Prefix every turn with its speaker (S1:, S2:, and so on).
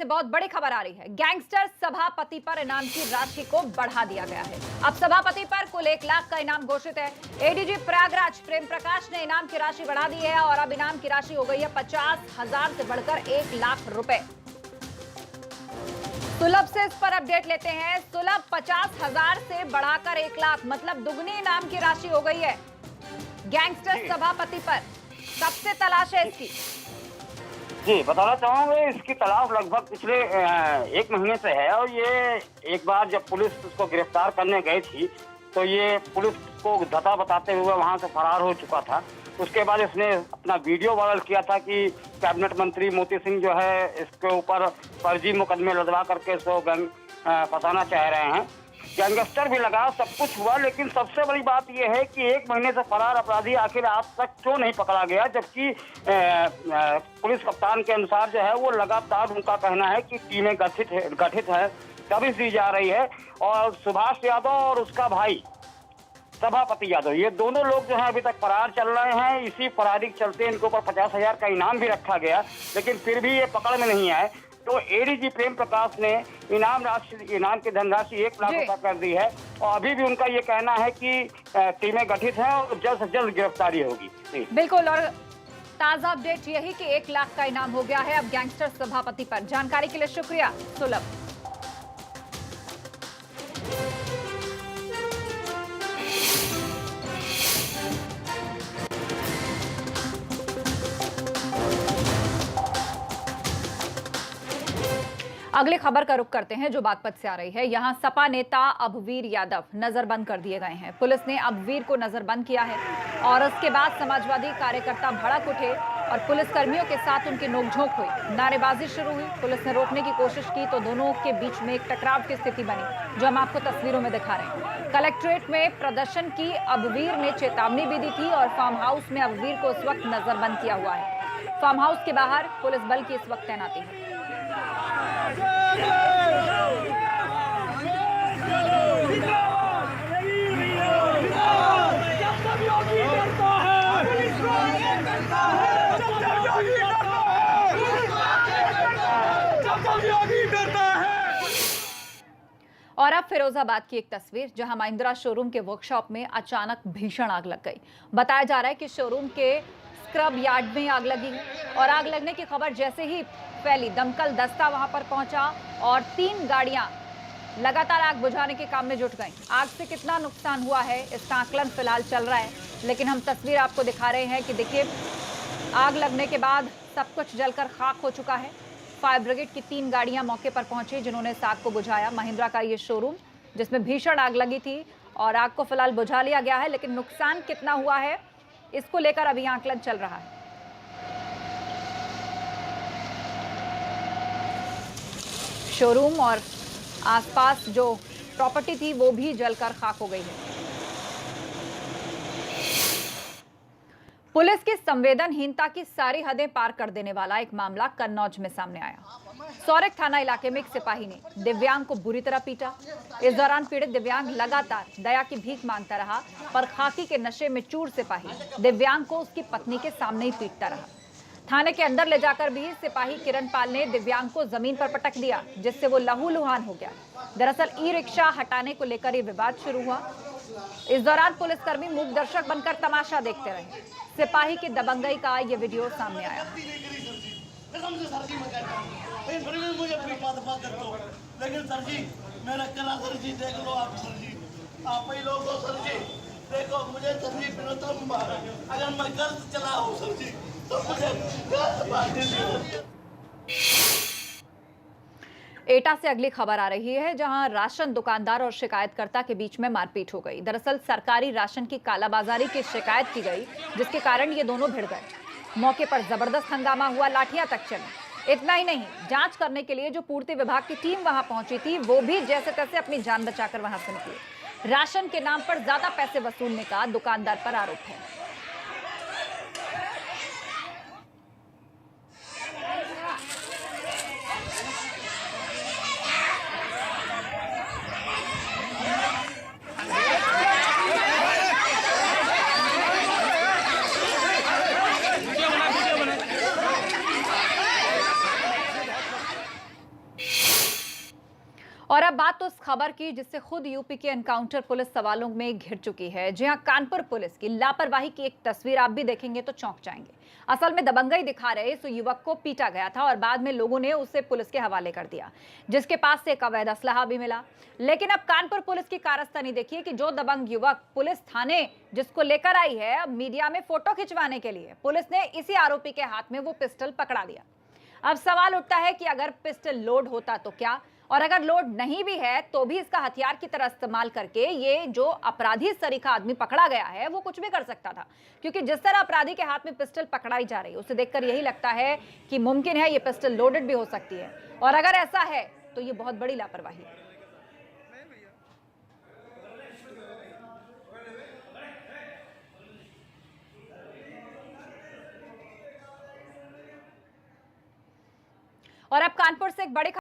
S1: से बहुत बड़ी खबर आ रही है। गैंगस्टर सभापति पर इनाम की राशि को बढ़ा दिया गया है। अब सभापति पर कुल 1 लाख का इनाम घोषित है। एडीजी प्रयागराज प्रेम प्रकाश ने इनाम की राशि बढ़ा दी है और अब इनाम की राशि हो गई है 50,000 से बढ़कर 1 लाख रुपए। सुलभ से इस पर अपडेट लेते हैं। सुलभ, 50,000 से बढ़ाकर 1 लाख, मतलब दुगनी इनाम की राशि हो गई है गैंगस्टर सभापति पर। कब से तलाश है इसकी?
S2: जी, बताना चाहूँगा, इसकी तलाश लगभग पिछले 1 महीने से है और ये एक बार जब पुलिस उसको गिरफ्तार करने गई थी तो ये पुलिस को धता बताते हुए वहाँ से फरार हो चुका था। उसके बाद इसने अपना वीडियो वायरल किया था कि कैबिनेट मंत्री मोती सिंह जो है इसके ऊपर फर्जी मुकदमे लदवा करके इसको फंसाना चाह रहे हैं। गैंगस्टर भी लगा, सब कुछ हुआ, लेकिन सबसे बड़ी बात यह है कि 1 महीने से फरार अपराधी आखिर आज तक क्यों नहीं पकड़ा गया, जबकि पुलिस कप्तान के अनुसार जो है वो लगातार उनका कहना है कि टीमें गठित है, तभी दी जा रही है। और सुभाष यादव और उसका भाई सभापति यादव, ये दोनों लोग जो है अभी तक फरार चल रहे हैं। इसी फरारी के चलते इनके ऊपर 50,000 का इनाम भी रखा गया, लेकिन फिर भी ये पकड़ में नहीं आए। तो एडीजी प्रेम प्रकाश ने इनाम की धनराशि 1 लाख रुपए कर दी है और अभी भी उनका ये कहना है कि टीमें गठित हैं और जल्द से जल्द गिरफ्तारी होगी।
S1: बिल्कुल, और ताजा अपडेट यही कि 1 लाख का इनाम हो गया है अब गैंगस्टर सभापति पर। जानकारी के लिए शुक्रिया सुलभ। अगली खबर का रुख करते हैं जो बागपत से आ रही है। यहां सपा नेता अभवीर यादव नजरबंद कर दिए गए हैं। पुलिस ने अभवीर को नजरबंद किया है और उसके बाद समाजवादी कार्यकर्ता भड़क उठे और पुलिसकर्मियों के साथ उनकी नोकझोंक हुई, नारेबाजी शुरू हुई। पुलिस ने रोकने की कोशिश की तो दोनों के बीच में एक टकराव की स्थिति बनी, जो हम आपको तस्वीरों में दिखा रहे हैं। कलेक्ट्रेट में प्रदर्शन की अभवीर ने चेतावनी भी दी थी और फार्म हाउस में अभवीर को इस वक्त नजरबंद किया हुआ है। फार्म हाउस के बाहर पुलिस बल की इस वक्त तैनाती है। और अब फिरोजाबाद की एक तस्वीर, जहां महिंद्रा शोरूम के वर्कशॉप में अचानक भीषण आग लग गई। बताया जा रहा है कि शोरूम के स्क्रब यार्ड में आग लगी और आग लगने की खबर जैसे ही फैली, दमकल दस्ता वहां पर पहुंचा और 3 गाड़ियां लगातार आग बुझाने के काम में जुट गईं। आग से कितना नुकसान हुआ है इसका आकलन फिलहाल चल रहा है, लेकिन हम तस्वीर आपको दिखा रहे हैं कि देखिए, आग लगने के बाद सब कुछ जलकर खाक हो चुका है। फायर ब्रिगेड की 3 गाड़ियां मौके पर पहुंची, जिन्होंने इस आग को बुझाया। महिंद्रा का ये शोरूम जिसमें भीषण आग लगी थी और आग को फिलहाल बुझा लिया गया है, लेकिन नुकसान कितना हुआ है इसको लेकर अभी आकलन चल रहा है। शोरूम और आसपास जो प्रॉपर्टी थी वो भी जलकर खाक हो गई है। पुलिस की संवेदनहीनता की सारी हदें पार कर देने वाला एक मामला कन्नौज में सामने आया। सौरख थाना इलाके में एक सिपाही ने दिव्यांग को बुरी तरह पीटा। इस दौरान पीड़ित दिव्यांग लगातार दया की भीख मांगता रहा, पर खाकी के नशे में चूर सिपाही दिव्यांग को उसकी पत्नी के सामने ही पीटता रहा। थाने के अंदर ले जाकर भी सिपाही किरण पाल ने दिव्यांग को जमीन पर पटक दिया, जिससे वो लहूलुहान हो गया। दरअसल ई-रिक्शा हटाने को लेकर ये विवाद शुरू हुआ। इस दौरान पुलिसकर्मी मूक दर्शक बनकर तमाशा देखते रहे। सिपाही की दबंगई का ये वीडियो सामने आया।
S3: लेकिन सर जी, मेरा कला सर जी, देख लो आप सर जी, आप ही लोग हो सर जी, देखो मुझे सर जी अगर मैं गर्द चला हूँ सर जी तो मुझे
S1: एटा से अगली खबर आ रही है, जहां राशन दुकानदार और शिकायतकर्ता के बीच में मारपीट हो गई। दरअसल सरकारी राशन की कालाबाजारी की शिकायत की गई, जिसके कारण ये दोनों भिड़ गए। मौके पर जबरदस्त हंगामा हुआ, लाठियां तक चली। इतना ही नहीं, जांच करने के लिए जो पूर्ति विभाग की टीम वहां पहुंची थी, वो भी जैसे तैसे अपनी जान बचाकर वहां से निकली। राशन के नाम पर ज्यादा पैसे वसूलने का दुकानदार पर आरोप है। और अब बात तो उस खबर की जिससे खुद यूपी के एनकाउंटर पुलिस सवालों में घिर चुकी है। जी हां, कानपुर पुलिस की लापरवाही की एक तस्वीर आप भी देखेंगे तो चौंक जाएंगे। असल में दबंगई दिखा रहे इस युवक को पीटा गया था और बाद में लोगों ने उसे पुलिस के हवाले कर दिया, जिसके पास से एक अवैध असलहा भी मिला। लेकिन अब कानपुर पुलिस की कारस्तानी देखिए कि जो दबंग युवक पुलिस थाने जिसको लेकर आई है, अब मीडिया में फोटो खिंचवाने के लिए पुलिस ने इसी आरोपी के हाथ में वो पिस्टल पकड़ा दिया। अब सवाल उठता है कि अगर पिस्टल लोड होता तो क्या, और अगर लोड नहीं भी है तो भी इसका हथियार की तरह इस्तेमाल करके ये जो अपराधी सरीखा आदमी पकड़ा गया है वो कुछ भी कर सकता था। क्योंकि जिस तरह अपराधी के हाथ में पिस्टल पकड़ाई जा रही है उसे देखकर यही लगता है कि मुमकिन है ये पिस्टल लोडेड भी हो सकती है, और अगर ऐसा है तो ये बहुत बड़ी लापरवाही है। और अब कानपुर से एक बड़ी